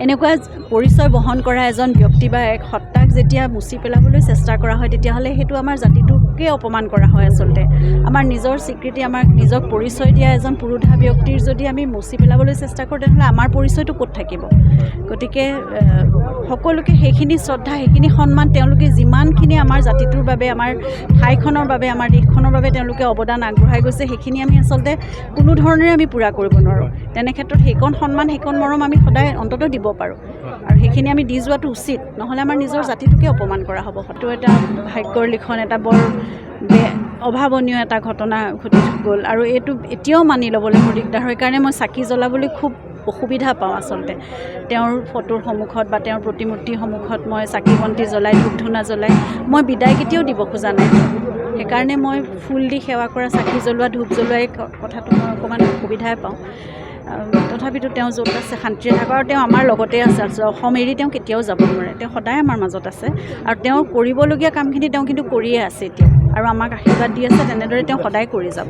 এনেকুৱা পৰিচয় বহন কৰা এজন ব্যক্তি বা এক সত্তাক যেতিয়া মুচি পেলাবলৈ চেষ্টা কৰা হয় তেতিয়াহ'লে সেইটো আমাৰ জাতিটোকে অপমান কৰা হয়। আচলতে আমাৰ নিজৰ স্বীকৃতি, আমাৰ নিজক পৰিচয় দিয়া এজন পুৰোধা ব্যক্তিৰ যদি আমি মুচি পেলাবলৈ চেষ্টা কৰোঁ তেনেহ'লে আমাৰ পৰিচয়টো ক'ত থাকিব। গতিকে সকলোকে সেইখিনি শ্ৰদ্ধা, সেইখিনি সন্মান, তেওঁলোকে যিমানখিনি আমাৰ জাতিটোৰ বাবে, আমাৰ ঠাইখনৰ বাবে, আমাৰ দেশখনৰ বাবে তেওঁলোকে অৱদান আগবঢ়াই গৈছে, সেইখিনি আমি আচলতে কোনো ধৰণেৰে আমি পূৰা কৰিব নোৱাৰোঁ। তেনে ক্ষেত্ৰত সেইকণ সন্মান, সেইকণ মৰম আমি সদায় অন্ততঃ দিব পাৰোঁ আৰু সেইখিনি আমি দি যোৱাটো উচিত, নহ'লে আমাৰ নিজৰ জাতিটোকে অপমান কৰা হ'ব। সেইটো এটা ভাগ্যৰ লিখন, এটা বৰ অভাৱনীয় এটা ঘটনা ঘটি গ'ল আৰু এইটো এতিয়াও মানি ল'বলৈ মোৰ দিগদাৰ হয়। কাৰণে মই চাকি জ্বলাবলৈ খুব অসুবিধা পাওঁ আচলতে। তেওঁৰ ফটোৰ সন্মুখত বা তেওঁৰ প্ৰতিমূৰ্তিৰ সন্মুখত মই চাকি বন্তি জ্বলাই, ধূপ ধূনা জ্বলাই মই বিদায় কেতিয়াও দিব খোজা নাই। সেইকাৰণে মই ফুল দি সেৱা কৰা, চাকি জ্বলোৱা, ধূপ জ্বলোৱা এই কথাটো মই অকণমান অসুবিধাই পাওঁ। তথাপিতো তেওঁ য'ত আছে শান্তিৰে থাকক আৰু তেওঁ আমাৰ লগতে আছে। অসম এৰি তেওঁ কেতিয়াও যাব নোৱাৰে, তেওঁ সদায় আমাৰ মাজত আছে আৰু তেওঁ কৰিবলগীয়া কামখিনি তেওঁ কিন্তু কৰিয়ে আছে এতিয়াও আৰু আমাক আশীৰ্বাদ দি আছে। তেনেদৰে তেওঁ সদায় কৰি যাব।